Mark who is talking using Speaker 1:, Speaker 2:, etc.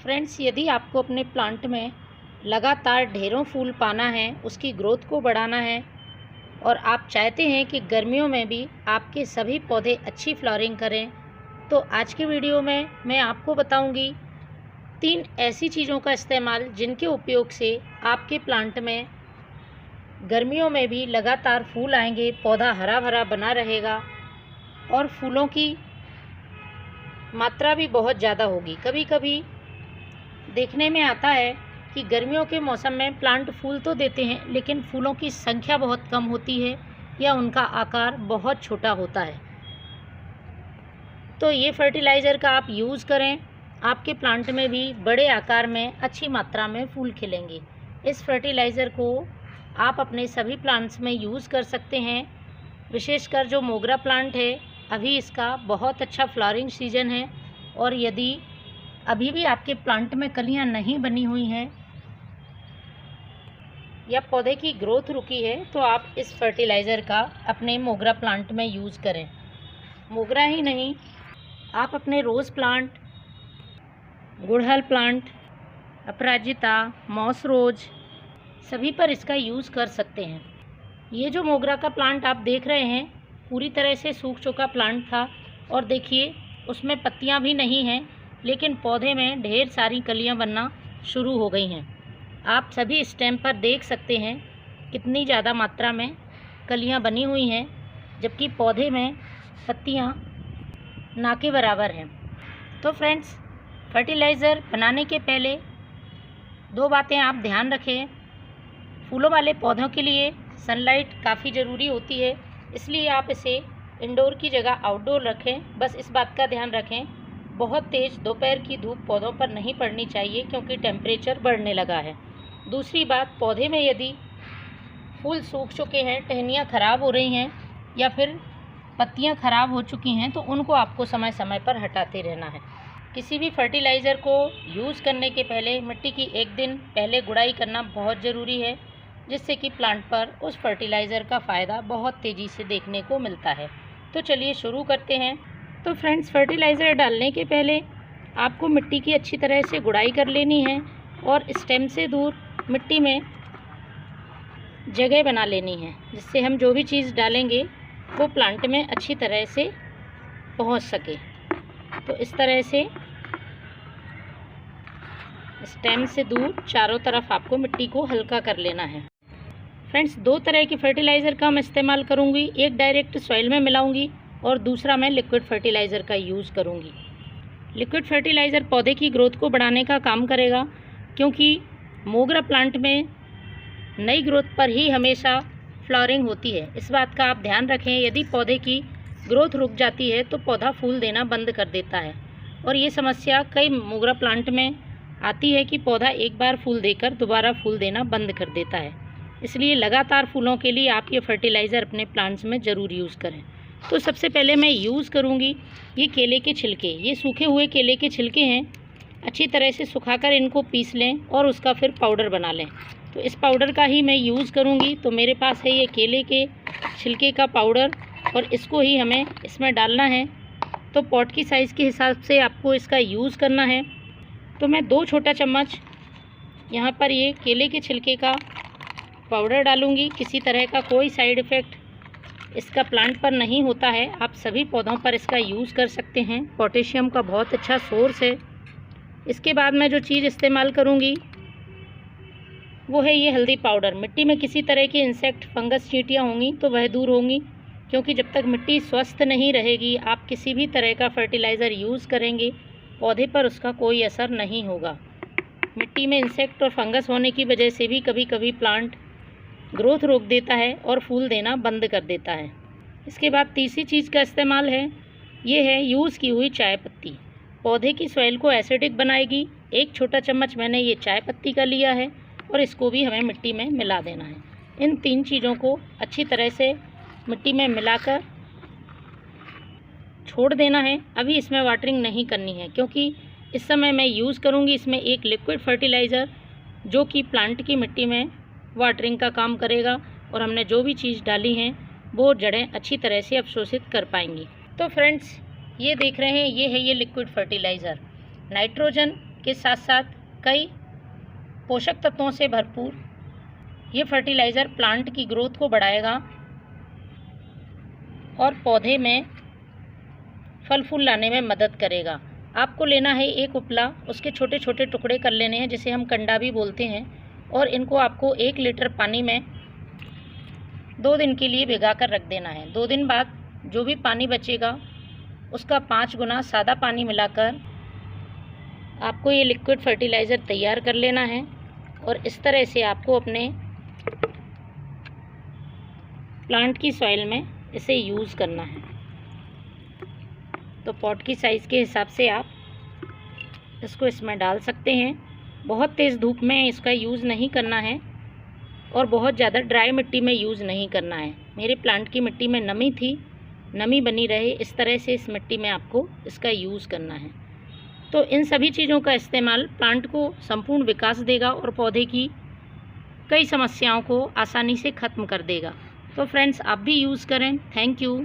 Speaker 1: Friends, यदि आपको अपने प्लांट में लगातार ढेरों फूल पाना है, उसकी ग्रोथ को बढ़ाना है और आप चाहते हैं कि गर्मियों में भी आपके सभी पौधे अच्छी फ्लावरिंग करें, तो आज की वीडियो में मैं आपको बताऊंगी 3 ऐसी चीज़ों का इस्तेमाल जिनके उपयोग से आपके प्लांट में गर्मियों में भी लगातार फूल आएंगे, पौधा हरा भरा बना रहेगा और फूलों की मात्रा भी बहुत ज़्यादा होगी। कभी कभी देखने में आता है कि गर्मियों के मौसम में प्लांट फूल तो देते हैं, लेकिन फूलों की संख्या बहुत कम होती है या उनका आकार बहुत छोटा होता है। तो ये फर्टिलाइज़र का आप यूज़ करें, आपके प्लांट में भी बड़े आकार में अच्छी मात्रा में फूल खिलेंगे। इस फर्टिलाइज़र को आप अपने सभी प्लांट्स में यूज़ कर सकते हैं। विशेषकर जो मोगरा प्लांट है, अभी इसका बहुत अच्छा फ्लावरिंग सीजन है और यदि अभी भी आपके प्लांट में कलियां नहीं बनी हुई हैं या पौधे की ग्रोथ रुकी है, तो आप इस फर्टिलाइज़र का अपने मोगरा प्लांट में यूज़ करें। मोगरा ही नहीं, आप अपने रोज़ प्लांट, गुड़हल प्लांट, अपराजिता, मॉस रोज सभी पर इसका यूज़ कर सकते हैं। ये जो मोगरा का प्लांट आप देख रहे हैं, पूरी तरह से सूख चुका प्लांट था और देखिए उसमें पत्तियां भी नहीं हैं, लेकिन पौधे में ढेर सारी कलियां बनना शुरू हो गई हैं। आप सभी स्टेम पर देख सकते हैं कितनी ज़्यादा मात्रा में कलियां बनी हुई हैं, जबकि पौधे में पत्तियां ना के बराबर हैं। तो फ्रेंड्स, फर्टिलाइज़र बनाने के पहले 2 बातें आप ध्यान रखें। फूलों वाले पौधों के लिए सनलाइट काफ़ी ज़रूरी होती है, इसलिए आप इसे इंडोर की जगह आउटडोर रखें। बस इस बात का ध्यान रखें, बहुत तेज़ दोपहर की धूप पौधों पर नहीं पड़नी चाहिए, क्योंकि टेम्परेचर बढ़ने लगा है। दूसरी बात, पौधे में यदि फूल सूख चुके हैं, टहनियाँ ख़राब हो रही हैं या फिर पत्तियाँ ख़राब हो चुकी हैं, तो उनको आपको समय समय पर हटाते रहना है। किसी भी फर्टिलाइज़र को यूज़ करने के पहले मिट्टी की 1 दिन पहले गुड़ाई करना बहुत ज़रूरी है, जिससे कि प्लांट पर उस फर्टिलाइज़र का फ़ायदा बहुत तेज़ी से देखने को मिलता है। तो चलिए शुरू करते हैं। तो फ्रेंड्स, फर्टिलाइज़र डालने के पहले आपको मिट्टी की अच्छी तरह से गुड़ाई कर लेनी है और स्टेम से दूर मिट्टी में जगह बना लेनी है, जिससे हम जो भी चीज़ डालेंगे वो प्लांट में अच्छी तरह से पहुंच सके। तो इस तरह से स्टेम से दूर चारों तरफ आपको मिट्टी को हल्का कर लेना है। फ्रेंड्स, 2 तरह की फर्टिलाइज़र का मैं इस्तेमाल करूंगी। एक डायरेक्ट सॉइल में मिलाऊंगी और दूसरा मैं लिक्विड फर्टिलाइज़र का यूज़ करूंगी। लिक्विड फर्टिलाइज़र पौधे की ग्रोथ को बढ़ाने का काम करेगा, क्योंकि मोगरा प्लांट में नई ग्रोथ पर ही हमेशा फ्लावरिंग होती है। इस बात का आप ध्यान रखें, यदि पौधे की ग्रोथ रुक जाती है तो पौधा फूल देना बंद कर देता है और ये समस्या कई मोगरा प्लांट में आती है कि पौधा एक बार फूल देकर दोबारा फूल देना बंद कर देता है। इसलिए लगातार फूलों के लिए आप ये फर्टिलाइज़र अपने प्लांट्स में ज़रूर यूज़ करें। तो सबसे पहले मैं यूज़ करूँगी ये केले के छिलके। ये सूखे हुए केले के छिलके हैं, अच्छी तरह से सुखाकर इनको पीस लें और उसका फिर पाउडर बना लें। तो इस पाउडर का ही मैं यूज़ करूँगी। तो मेरे पास है ये केले के छिलके का पाउडर और इसको ही हमें इसमें डालना है। तो पॉट की साइज़ के हिसाब से आपको इसका यूज़ करना है। तो मैं 2 छोटा चम्मच यहाँ पर ये केले के छिलके का पाउडर डालूँगी। किसी तरह का कोई साइड इफ़ेक्ट इसका प्लांट पर नहीं होता है, आप सभी पौधों पर इसका यूज़ कर सकते हैं। पोटेशियम का बहुत अच्छा सोर्स है। इसके बाद मैं जो चीज़ इस्तेमाल करूँगी वो है ये हल्दी पाउडर। मिट्टी में किसी तरह के इंसेक्ट, फंगस, चींटियाँ होंगी तो वह दूर होंगी, क्योंकि जब तक मिट्टी स्वस्थ नहीं रहेगी आप किसी भी तरह का फर्टिलाइज़र यूज़ करेंगे, पौधे पर उसका कोई असर नहीं होगा। मिट्टी में इंसेक्ट और फंगस होने की वजह से भी कभी कभी प्लांट ग्रोथ रोक देता है और फूल देना बंद कर देता है। इसके बाद तीसरी चीज़ का इस्तेमाल है, ये है यूज़ की हुई चाय पत्ती। पौधे की सॉइल को एसिडिक बनाएगी। 1 छोटा चम्मच मैंने ये चाय पत्ती का लिया है और इसको भी हमें मिट्टी में मिला देना है। इन 3 चीज़ों को अच्छी तरह से मिट्टी में मिलाकर छोड़ देना है। अभी इसमें वाटरिंग नहीं करनी है, क्योंकि इस समय मैं यूज़ करूँगी इसमें एक लिक्विड फर्टिलाइज़र, जो कि प्लांट की मिट्टी में वाटरिंग का काम करेगा और हमने जो भी चीज़ डाली हैं वो जड़ें अच्छी तरह से अवशोषित कर पाएंगी। तो फ्रेंड्स, ये देख रहे हैं, ये है ये लिक्विड फर्टिलाइज़र। नाइट्रोजन के साथ साथ कई पोषक तत्वों से भरपूर ये फर्टिलाइज़र प्लांट की ग्रोथ को बढ़ाएगा और पौधे में फल फूल लाने में मदद करेगा। आपको लेना है एक उपला, उसके छोटे छोटे टुकड़े कर लेने हैं जिसे हम कंडा भी बोलते हैं, और इनको आपको 1 लीटर पानी में 2 दिन के लिए भिगा कर रख देना है। 2 दिन बाद जो भी पानी बचेगा उसका 5 गुना सादा पानी मिलाकर आपको ये लिक्विड फर्टिलाइज़र तैयार कर लेना है और इस तरह से आपको अपने प्लांट की सॉइल में इसे यूज़ करना है। तो पॉट की साइज़ के हिसाब से आप इसको इसमें डाल सकते हैं। बहुत तेज़ धूप में इसका यूज़ नहीं करना है और बहुत ज़्यादा ड्राई मिट्टी में यूज़ नहीं करना है। मेरे प्लांट की मिट्टी में नमी थी, नमी बनी रहे इस तरह से इस मिट्टी में आपको इसका यूज़ करना है। तो इन सभी चीज़ों का इस्तेमाल प्लांट को संपूर्ण विकास देगा और पौधे की कई समस्याओं को आसानी से ख़त्म कर देगा। तो फ्रेंड्स, आप भी यूज़ करें। Thank you.